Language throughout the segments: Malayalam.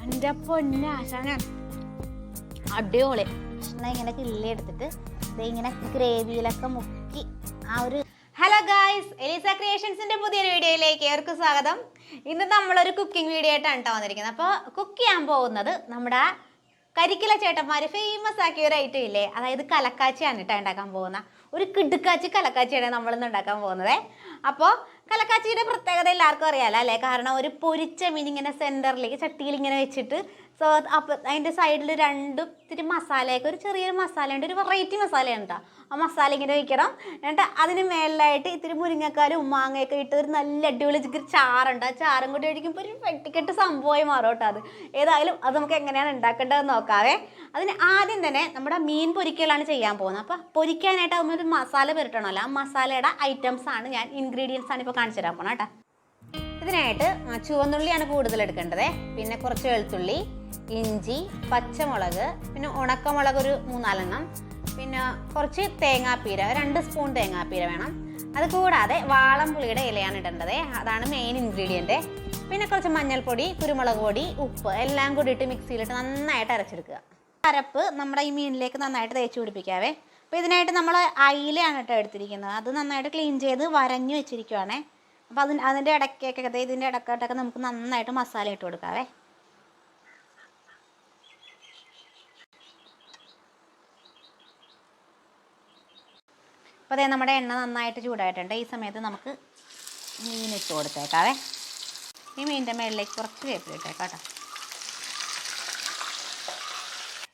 എൻ്റെ പൊന്നെ ആശാന അടിപൊളി. എന്നാൽ ഇങ്ങനെ കിള്ളി എടുത്തിട്ട് ഇങ്ങനെ ഗ്രേവിയിലൊക്കെ മുക്കി ആ ഒരു. ഹലോ ഗായ്സ്, എലീസ ക്രിയേഷൻസിൻ്റെ പുതിയൊരു വീഡിയോയിലേക്ക് ഏവർക്കും സ്വാഗതം. ഇന്ന് നമ്മളൊരു കുക്കിംഗ് വീഡിയോ ആയിട്ടാണ് കേട്ടോ വന്നിരിക്കുന്നത്. അപ്പോൾ കുക്ക് ചെയ്യാൻ പോകുന്നത് നമ്മുടെ കരിക്കില ചേട്ടന്മാർ ഫേമസ് ആക്കിയ ഒരു ഐറ്റം ഇല്ലേ, അതായത് കലക്കാച്ചിയാണ് കേട്ടോ ഉണ്ടാക്കാൻ പോകുന്ന. ഒരു കിടുക്കാച്ചി കലക്കാച്ചിയാണ് നമ്മളിന്ന് ഉണ്ടാക്കാൻ പോകുന്നത്. അപ്പോൾ കലക്കാച്ചിയുടെ പ്രത്യേകത എല്ലാവർക്കും അറിയാമല്ലോ അല്ലേ, കാരണം ഒരു പൊരിച്ച മീൻ ഇങ്ങനെ സെൻറ്ററിലേക്ക് ചട്ടിയിൽ ഇങ്ങനെ വെച്ചിട്ട് അപ്പോൾ അതിൻ്റെ സൈഡിൽ രണ്ടും ഇത്തിരി മസാലയൊക്കെ ഒരു ചെറിയൊരു മസാലയുണ്ട്, ഒരു വെറൈറ്റി മസാലയാണ് കേട്ടോ. ആ മസാല ഇങ്ങനെ വയ്ക്കണം. എന്നിട്ട് അതിന് മേളിലായിട്ട് ഇത്തിരി മുരിങ്ങക്കാലും മാങ്ങയൊക്കെ ഇട്ട് ഒരു നല്ല അടിപൊളി ചാറുണ്ട്. ആ ചാറും കൂടി ഒഴിക്കുമ്പോൾ ഒരു വെട്ടിക്കെട്ട് സംഭവമായി മാറും കേട്ടോ. അത് ഏതായാലും അത് നമുക്ക് എങ്ങനെയാണ് ഉണ്ടാക്കേണ്ടതെന്ന് നോക്കാവേ. അതിന് ആദ്യം തന്നെ നമ്മുടെ മീൻ പൊരിക്കലാണ് ചെയ്യാൻ പോകുന്നത്. അപ്പോൾ പൊരിക്കാനായിട്ട് ആകുമ്പോൾ ഒരു മസാല പുരട്ടണമല്ലോ, ആ മസാലയുടെ ഐറ്റംസാണ് ഞാൻ ഇൻഗ്രീഡിയൻസ് ആണ് ഇപ്പോൾ കാണിച്ചു തരാൻ പോകണം കേട്ടോ. ഇതിനായിട്ട് ചുവന്നുള്ളിയാണ് കൂടുതൽ എടുക്കേണ്ടത്. പിന്നെ കുറച്ച് വെളുത്തുള്ളി, ഇഞ്ചി, പച്ചമുളക്, പിന്നെ ഉണക്കമുളക് ഒരു 3-4 എണ്ണം, പിന്നെ കുറച്ച് തേങ്ങാപ്പീര 2 സ്പൂൺ തേങ്ങാപ്പീര വേണം. അത് കൂടാതെ വാളംപുളിയുടെ ഇലയാണ് ഇടേണ്ടത്, അതാണ് മെയിൻ ഇൻഗ്രീഡിയൻറ്റ്. പിന്നെ കുറച്ച് മഞ്ഞൾപ്പൊടി, കുരുമുളക് പൊടി, ഉപ്പ് എല്ലാം കൂടി ഇട്ട് മിക്സിയിലിട്ട് നന്നായിട്ട് അരച്ചെടുക്കുക. അരപ്പ് നമ്മുടെ ഈ മീനിലേക്ക് നന്നായിട്ട് തേച്ച് പിടിപ്പിക്കാവേ. അപ്പോൾ ഇതിനായിട്ട് നമ്മൾ അയിലയാണ് കേട്ടോ എടുത്തിരിക്കുന്നത്. അത് നന്നായിട്ട് ക്ലീൻ ചെയ്ത് വരഞ്ഞു വെച്ചിരിക്കുവാണേ. അപ്പോൾ അതിൻ്റെ ഇടയ്ക്കൊക്കെ ഇതിൻ്റെ ഇടയ്ക്കോട്ടൊക്കെ നമുക്ക് നന്നായിട്ട് മസാല ഇട്ട് കൊടുക്കാവേ. അപ്പോൾ അതേ നമ്മുടെ എണ്ണ നന്നായിട്ട് ചൂടായിട്ടുണ്ട്. ഈ സമയത്ത് നമുക്ക് മീൻ ഇട്ട് കൊടുത്തേക്കാവേ. ഈ മീനിൻ്റെ മേളിലേക്ക് കുറച്ച് വേപ്പില ഇട്ടേക്കാം കേട്ടോ.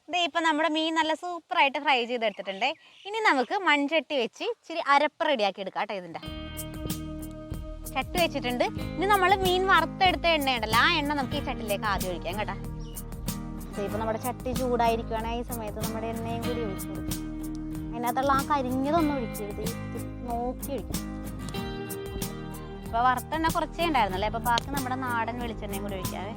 ഇതേ ഇപ്പം നമ്മുടെ മീൻ നല്ല സൂപ്പറായിട്ട് ഫ്രൈ ചെയ്തെടുത്തിട്ടുണ്ട്. ഇനി നമുക്ക് മൺചട്ടി വെച്ച് ഇച്ചിരി അരപ്പ് റെഡിയാക്കി എടുക്കാം കേട്ടോ. ഇതിൻ്റെ ചട്ടി വെച്ചിട്ടുണ്ട്. ഇനി നമ്മൾ മീൻ വറുത്തെടുത്ത എണ്ണയുണ്ടല്ലോ, ആ എണ്ണ നമുക്ക് ഈ ചട്ടിയിലേക്ക് ആദ്യം ഒഴിക്കാം കേട്ടോ. ഇപ്പം നമ്മുടെ ചട്ടി ചൂടായിരിക്കുകയാണെങ്കിൽ ഈ സമയത്ത് നമ്മുടെ എണ്ണയും കൂടി ഒഴിച്ചു കൊടുക്കും. അതിനകത്തുള്ള ആ കരിഞ്ഞതൊന്നും ഒഴിക്കരുത്, നോക്കി ഒഴിക്കണം. ഇപ്പോൾ വറുത്തെണ്ണ കുറച്ചേ ഉണ്ടായിരുന്നല്ലേ, അപ്പോൾ ബാക്കി നമ്മുടെ നാടൻ വെളിച്ചെണ്ണയും കൂടി ഒഴിക്കാവേ.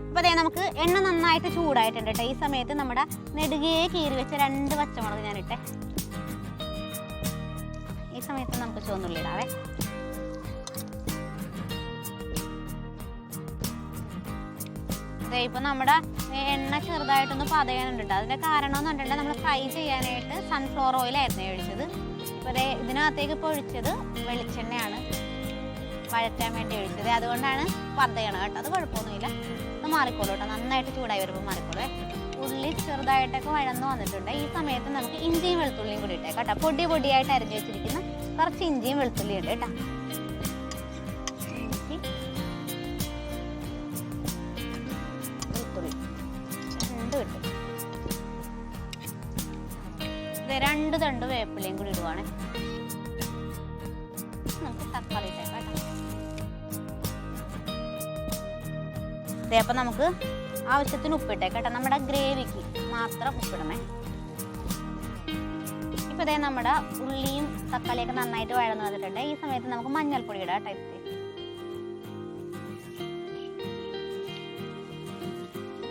അപ്പോൾ അതേ നമുക്ക് എണ്ണ നന്നായിട്ട് ചൂടായിട്ടുണ്ട് കേട്ടോ. ഈ സമയത്ത് നമ്മുടെ നെടുകെ കീറി വെച്ച 2 പച്ചമുളക് ഞാനിട്ടെ. ഈ സമയത്ത് നമുക്ക് ചുവന്നുള്ളി ഇടാവേ. ഇപ്പം നമ്മുടെ എണ്ണ ചെറുതായിട്ടൊന്ന് പതയാനുണ്ട് കേട്ടോ. അതിൻ്റെ കാരണം എന്ന് പറഞ്ഞിട്ടുണ്ടെങ്കിൽ നമ്മൾ ഫ്രൈ ചെയ്യാനായിട്ട് സൺഫ്ലവർ ഓയിലായിരുന്നു ഒഴിച്ചത്. ഇപ്പോൾ ഇതിനകത്തേക്ക് ഇപ്പോൾ ഒഴിച്ചത് വെളിച്ചെണ്ണയാണ് വഴറ്റാൻ വേണ്ടി ഒഴിച്ചത്. അതുകൊണ്ടാണ് പതയണം കേട്ടോ. അത് കുഴപ്പമൊന്നുമില്ല, അത് മാറിക്കോളൂ കേട്ടോ. നന്നായിട്ട് ചൂടായി വരുമ്പോൾ മാറിക്കോളൂ. ഉള്ളി ചെറുതായിട്ടൊക്കെ വഴന്ന് വന്നിട്ടുണ്ട്. ഈ സമയത്ത് നമുക്ക് ഇഞ്ചിയും വെളുത്തുള്ളിയും കൂടി ഇട്ടേ കേട്ടോ. പൊടിയായിട്ട് അരിഞ്ഞ് വെച്ചിരിക്കുന്ന കുറച്ച് ഇഞ്ചിയും വെളുത്തുള്ളിയും ഉണ്ട് കേട്ടോ. കിട്ടും. ഇത് 2 തണ്ട് വേപ്പിലയും കൂടി ഇടുവാണ്. നമുക്ക് തക്കാളി ഇട്ടേക്കാം കേട്ടോ. അപ്പം നമുക്ക് ആവശ്യത്തിന് ഉപ്പിട്ടേക്കാം കേട്ടോ. നമ്മുടെ ഗ്രേവിക്ക് മാത്രം ഉപ്പിടണേ. ഇപ്പം ഇതേ നമ്മുടെ ഉള്ളിയും തക്കാളിയൊക്കെ നന്നായിട്ട് വഴന്ന് വന്നിട്ടുണ്ട്. ഈ സമയത്ത് നമുക്ക് മഞ്ഞൾപ്പൊടി ഇടാം കേട്ടോ.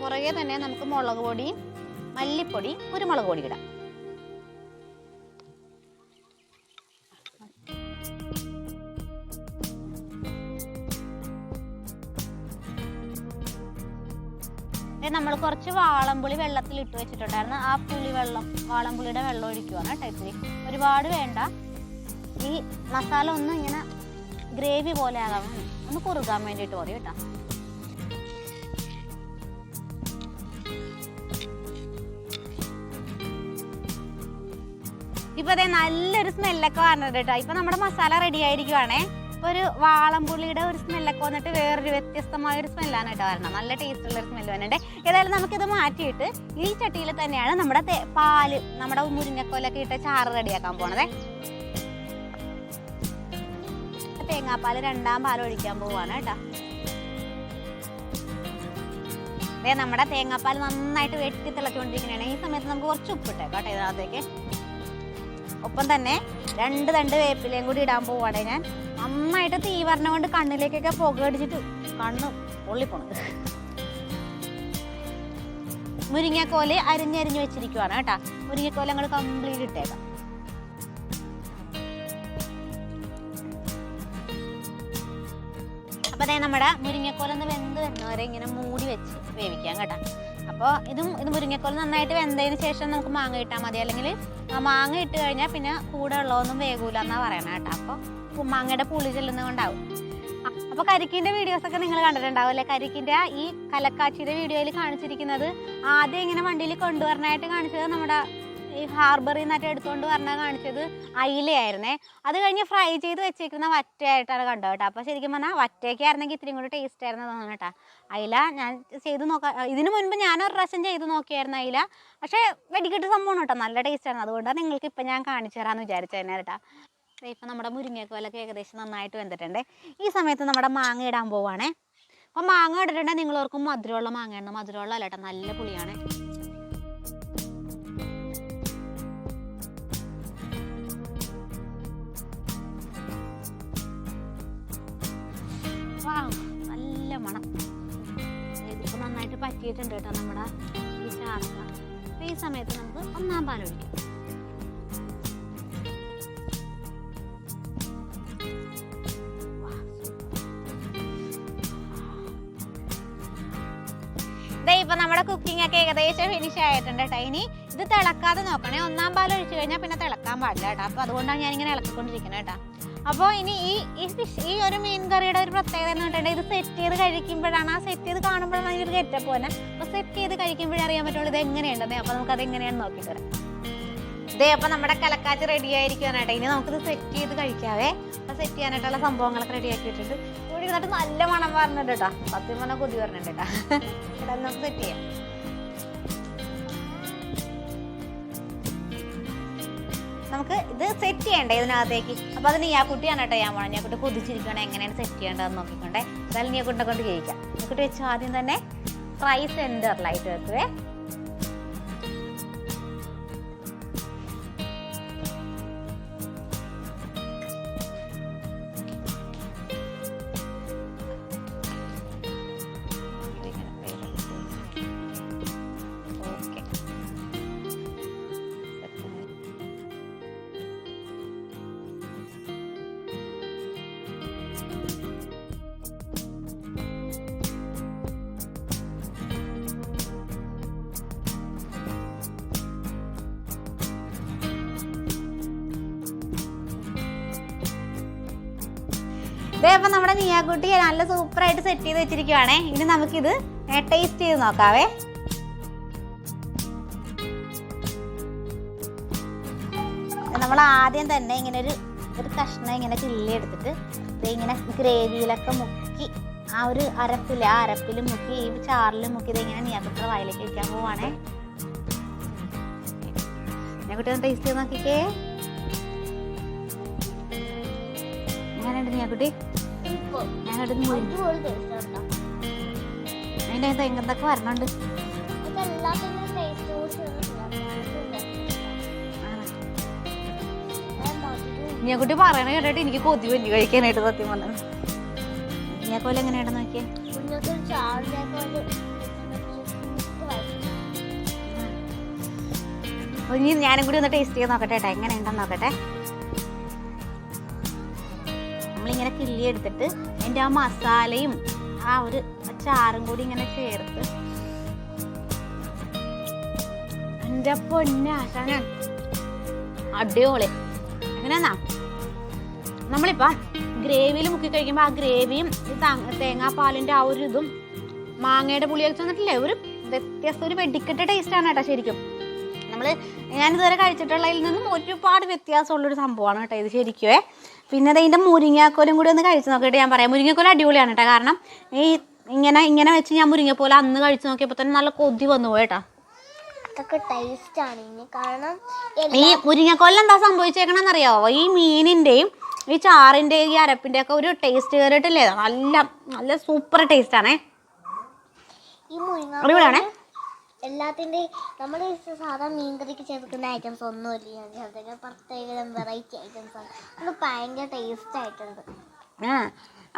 പുറകെ തന്നെ നമുക്ക് മുളക് പൊടി, മല്ലിപ്പൊടി, കുരുമുളക് പൊടി ഇടാം. നമ്മൾ കുറച്ച് വാളംപുളി വെള്ളത്തിൽ ഇട്ട് വെച്ചിട്ടുണ്ടായിരുന്നു. ആ വാളംപുളിയുടെ വെള്ളം ഒഴിക്കുവാണ് കേട്ടോ. ഒരുപാട് വേണ്ട. ഈ മസാല ഒന്ന് ഇങ്ങനെ ഗ്രേവി പോലെ ആകാൻ ഒന്ന് കുറുകാൻ വേണ്ടിയിട്ട് മതി കേട്ടോ. ഇപ്പൊ അതെ നല്ലൊരു സ്മെല്ലൊക്കെ വന്നത് കേട്ടോ. ഇപ്പൊ നമ്മുടെ മസാല റെഡി ആയിരിക്കുവാണേ. ഒരു വാളംപുളിയുടെ ഒരു സ്മെല്ലൊക്കെ വന്നിട്ട് വേറൊരു വ്യത്യസ്തമായ ഒരു സ്മെല്ലാണ് കേട്ടോ വരണം. നല്ല ടേസ്റ്റുള്ള ഒരു സ്മെല്ല് വന്നിട്ട്. ഏതായാലും നമുക്കിത് മാറ്റിയിട്ട് ഈ ചട്ടിയിൽ തന്നെയാണ് നമ്മുടെ പാല്, നമ്മുടെ മുരിങ്ങക്കോലൊക്കെ ഇട്ട് ചാറ് റെഡിയാക്കാൻ പോണതേ. തേങ്ങാപ്പാൽ 2ാം പാൽ ഒഴിക്കാൻ പോവാണ് കേട്ടോ. അതെ നമ്മുടെ തേങ്ങാപ്പാൽ നന്നായിട്ട് വെട്ടി തിളച്ചുകൊണ്ടിരിക്കുന്നതാണ്. ഈ സമയത്ത് നമുക്ക് കുറച്ച് ഉപ്പിട്ടേക്കാം കേട്ടോ ഇതിനകത്തേക്ക്. ഒപ്പം തന്നെ 2 തണ്ട് വേപ്പിലയും കൂടി ഇടാൻ പോവാണ് ഞാൻ. നന്നായിട്ട് തീ വരണ കൊണ്ട് കണ്ണിലേക്കൊക്കെ പുക അടിച്ചിട്ട് കണ്ണ് പൊള്ളിപ്പോണത്. മുരിങ്ങക്കോല് അരിഞ്ഞരിഞ്ഞ് വെച്ചിരിക്കുവാണ് കേട്ടോ. മുരിങ്ങക്കോല് ഞങ്ങൾ കംപ്ലീറ്റ് ഇട്ടേക്കാം. അപ്പോൾ അതേ നമ്മുടെ മുരിങ്ങക്കോലൊന്ന് വെന്ത് വരുന്നവരെ ഇങ്ങനെ മൂടി വെച്ച് വേവിക്കാം കേട്ടോ. അപ്പോൾ ഇത് മുരിങ്ങക്കോൽ നന്നായിട്ട് വെന്തതിന് ശേഷം നമുക്ക് മാങ്ങ ഇട്ടാൽ മതി. അല്ലെങ്കിൽ മാങ്ങ ഇട്ട് കഴിഞ്ഞാൽ പിന്നെ കൂടെ ഉള്ളതൊന്നും വേകൂല എന്നാണ് പറയണത് കേട്ടോ. അപ്പോൾ മാങ്ങയുടെ പുളി ചെല്ലുന്നതുകൊണ്ടാവും. അപ്പോൾ കരിക്കിൻ്റെ വീഡിയോസൊക്കെ നിങ്ങൾ കണ്ടിട്ടുണ്ടാവും അല്ലേ? കരിക്കിൻ്റെ ഈ കലക്കാച്ചിയുടെ വീഡിയോയിൽ കാണിച്ചിരിക്കുന്നത് ആദ്യം ഇങ്ങനെ വണ്ടിയിൽ കൊണ്ടുവരാനായിട്ട് കാണിച്ചത് നമ്മുടെ ഈ ഹാർബറിൽ നിന്നിട്ട് എടുത്തുകൊണ്ട് പറഞ്ഞാൽ കാണിച്ചത് അയിലയായിരുന്നേ. അത് കഴിഞ്ഞ് ഫ്രൈ ചെയ്ത് വെച്ചിരിക്കുന്ന വറ്റയായിട്ടാണ് കണ്ടത് കേട്ടോ. അപ്പോൾ ശരിക്കും പറഞ്ഞാൽ വറ്റയൊക്കെ ആയിരുന്നെങ്കിൽ ഇത്തിരി കൂടി ടേസ്റ്റ് ആയിരുന്നു തോന്നുന്നു കേട്ടോ. അയില ഞാൻ ചെയ്ത് നോക്കാം, ഇതിന് മുൻപ് ഞാനൊരു പ്രാവശ്യം ചെയ്ത് നോക്കിയായിരുന്നു അയില. പക്ഷേ വെടിക്കെട്ട് സംഭവമാണ് കേട്ടോ, നല്ല ടേസ്റ്റ് ആയിരുന്നു. അതുകൊണ്ടാണ് നിങ്ങൾക്ക് ഇപ്പം ഞാൻ കാണിച്ചു തരാമെന്ന് വിചാരിച്ചതന്നെ കേട്ടോ. ഇപ്പം നമ്മുടെ മുരിങ്ങക്കോലൊക്കെ ഏകദേശം നന്നായിട്ട് വെന്തിട്ടുണ്ട്. ഈ സമയത്ത് നമ്മുടെ മാങ്ങ ഇടാൻ പോവുകയാണേ. അപ്പോൾ മാങ്ങ ഇട്ടിട്ടുണ്ടെങ്കിൽ നിങ്ങളോർക്കും മധുരമുള്ള മാങ്ങയാണ്. മധുരമുള്ള അല്ല കേട്ടോ, നല്ല പുളിയാണ്. നല്ല മണം. ഇതിപ്പോൾ നന്നായിട്ട് പറ്റിയിട്ടുണ്ട് കേട്ടോ നമ്മുടെ ഈ ചാർക്ക. അപ്പോൾ ഈ സമയത്ത് നമുക്ക് ഒന്നാം പാൽ ഒഴിക്കാം. ഇപ്പം നമ്മുടെ കുക്കിംഗ് ഒക്കെ ഏകദേശം ഫിനിഷ് ആയിട്ടുണ്ട് കേട്ടോ. ഇനി ഇത് തിളക്കാതെ നോക്കണേ. ഒന്നാം പാൽ ഒഴിച്ചു കഴിഞ്ഞാൽ പിന്നെ തിളക്കാൻ പാടില്ല കേട്ടോ. അപ്പോൾ അതുകൊണ്ടാണ് ഞാനിങ്ങനെ ഇളക്കിക്കൊണ്ടിരിക്കുന്നത് കേട്ടോ. അപ്പോൾ ഇനി ഈ ഒരു മീൻ കറിയുടെ ഒരു പ്രത്യേകത എന്ന് പറഞ്ഞിട്ടുണ്ടെങ്കിൽ ഇത് സെറ്റ് ചെയ്ത് കഴിക്കുമ്പോഴാണ്, ആ സെറ്റ് ചെയ്ത് കാണുമ്പോഴാണ് അതിനൊരു ഗെറ്റപ്പ് പോലെ. അപ്പോൾ സെറ്റ് ചെയ്ത് കഴിക്കുമ്പോഴേ അറിയാൻ പറ്റുള്ളൂ ഇത് എങ്ങനെയുണ്ടെന്നേ. അപ്പോൾ നമുക്കത് എങ്ങനെയാണെന്ന് നോക്കിയിട്ട് വരാം. ഇതേ അപ്പോൾ നമ്മുടെ കലക്കാച്ചി റെഡി ആയിരിക്കുകയാണ് കേട്ടോ. ഇനി നമുക്കിത് സെറ്റ് ചെയ്ത് കഴിക്കാവേ. അപ്പോൾ സെറ്റ് ചെയ്യാനായിട്ടുള്ള സംഭവങ്ങളൊക്കെ റെഡി ആക്കിയിട്ടുണ്ട്. ഇവിടെ ഇരുന്നിട്ട് നല്ല മണം പറഞ്ഞിട്ട് കേട്ടോ. സത്യം പറഞ്ഞാൽ കൊതി പറഞ്ഞിട്ട് കേട്ടോ. ഇവിടെ നമുക്ക് സെറ്റ് ചെയ്യാം. നമുക്ക് ഇത് സെറ്റ് ചെയ്യണ്ടേ ഇതിനകത്തേക്ക്. അപ്പോൾ അത് നീയാക്കുട്ടിയാണ് കേട്ടോ ഞാൻ പോകണം. നീയാക്കുട്ടി കൊതിച്ചിരിക്കുകയാണ് എങ്ങനെയാണ് സെറ്റ് ചെയ്യേണ്ടതെന്ന് നോക്കിക്കൊണ്ടേ. എന്തായാലും നീയാക്കുട്ടിനെ കൊണ്ട് കഴിക്കാം. നീയാക്കുട്ടി വെച്ച് ആദ്യം തന്നെ ഫ്രൈ സെൻറ്ററിലായിട്ട് വെക്കുവേ. ഇതേപ്പം നമ്മുടെ നീയാക്കുട്ടി നല്ല സൂപ്പറായിട്ട് സെറ്റ് ചെയ്ത് വെച്ചിരിക്കുവാണേ. ഇനി നമുക്കിത് ടേസ്റ്റ് ചെയ്ത് നോക്കാവേ. നമ്മൾ ആദ്യം തന്നെ ഇങ്ങനെ ഒരു കഷ്ണം ഇങ്ങനെ കിള്ളി എടുത്തിട്ട് ഇങ്ങനെ ഗ്രേവിയിലൊക്കെ മുക്കി ആ ഒരു അരപ്പിൽ മുക്കി ഈ ചാറിൽ മുക്കി ഇതിങ്ങനെ നീയാക്കുട്ടിയുടെ വായിലേക്ക് വയ്ക്കാൻ പോവാണേ. നീയാക്കുട്ടി ഒന്ന് ടേസ്റ്റ് ചെയ്ത് നോക്കിക്കേ. എങ്ങനെയുണ്ട് നീയാക്കുട്ടി? അതിൻ്റെ എന്തൊക്കെ വരണുണ്ട്. നീയാക്കുട്ടി പറയണ കേട്ടിട്ട് എനിക്ക് കൊതി വന്നി കഴിക്കാനായിട്ട് സത്യം വന്നത്. നീയാക്കോല എങ്ങനെയാണെന്ന് നോക്കിയേ. ഇനി ഞാനും കൂടി ഒന്ന് ടേസ്റ്റ് ചെയ്ത് നോക്കട്ടെ കേട്ടോ, എങ്ങനെയുണ്ടെന്ന് നോക്കട്ടെ. നമ്മളിങ്ങനെ കിള്ളി എടുത്തിട്ട് അതിൻ്റെ ആ മസാലയും ആ ഒരു ചാറും കൂടി ഇങ്ങനെ ചേർത്ത് എൻ്റെ പൊന്നാശാന അടിപൊളി. എങ്ങനെയാന്നാ നമ്മളിപ്പോൾ ഗ്രേവിയിൽ മുക്കി കഴിക്കുമ്പോൾ ആ ഗ്രേവിയും ഈ തേങ്ങാപ്പാലിൻ്റെ ആ ഒരു ഇതും മാങ്ങയുടെ പുളിയൊക്കെ ചെന്നിട്ടില്ലേ, ഒരു വ്യത്യസ്ത ഒരു വെടിക്കെട്ട ടേസ്റ്റാണ് കേട്ടോ. ശരിക്കും ഞാനിതുവരെ കഴിച്ചിട്ടുള്ളതിൽ നിന്നും ഒരുപാട് വ്യത്യാസമുള്ളൊരു സംഭവമാണ് കേട്ടോ ഇത് ശരിക്കുവേ. പിന്നെ അതിൻ്റെ മുരിങ്ങാക്കോലും കൂടി ഒന്ന് കഴിച്ച് നോക്കിയിട്ട് ഞാൻ പറയാം. മുരിങ്ങക്കോല അടിപൊളിയാണ് കേട്ടോ. കാരണം ഈ ഇങ്ങനെ വെച്ച് ഞാൻ മുരിങ്ങക്കോല അന്ന് കഴിച്ച് നോക്കിയപ്പോൾ തന്നെ നല്ല കൊതി വന്നു പോയിട്ടാ. ഈ മുരിങ്ങക്കോലിൽ എന്താ സംഭവിച്ചേക്കണമെന്ന് അറിയാമോ? ഈ മീനിൻ്റെയും ഈ ചാറിൻ്റെയും ഈ അരപ്പിൻ്റെ ഒക്കെ ഒരു ടേസ്റ്റ് കയറിയിട്ടില്ലേ, നല്ല നല്ല സൂപ്പർ ടേസ്റ്റാണേ. അടിപൊളിയാണേ. എല്ലാത്തിൻ്റെയും നമ്മൾ സാധാരണ മീൻകറിക്ക് ചേർക്കുന്ന ഐറ്റംസ് ഒന്നുമില്ല, ഞാൻ പ്രത്യേക വെറൈറ്റി ഐറ്റംസ് ആണ്. അത് ഭയങ്കര ടേസ്റ്റ് ആയിട്ടുണ്ട്.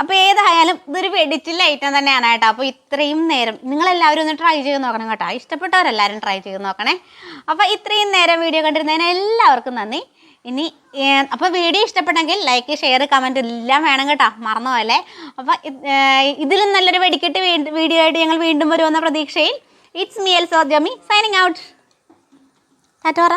അപ്പോൾ ഏതായാലും ഇതൊരു വെടിച്ചില്ല ഐറ്റം തന്നെയാണ് കേട്ടോ. അപ്പോൾ ഇത്രയും നേരം നിങ്ങളെല്ലാവരും ഒന്ന് ട്രൈ ചെയ്ത് നോക്കണം കേട്ടോ. ഇഷ്ടപ്പെട്ടവരെല്ലാവരും ട്രൈ ചെയ്ത് നോക്കണേ. അപ്പോൾ ഇത്രയും നേരം വീഡിയോ കണ്ടിരുന്നതിന് എല്ലാവർക്കും നന്ദി. ഇനി അപ്പോൾ വീഡിയോ ഇഷ്ടപ്പെട്ടെങ്കിൽ ലൈക്ക് ഷെയർ കമൻറ്റ് എല്ലാം വേണം കേട്ടോ, മറന്നു പോലെ. അപ്പോൾ ഇതിലും നല്ലൊരു വെടിക്കെട്ട് വീഡിയോ ആയിട്ട് ഞങ്ങൾ വീണ്ടും വരുമെന്ന പ്രതീക്ഷയിൽ it's me Elsa Jami signing out. ടാറ്റ പറ.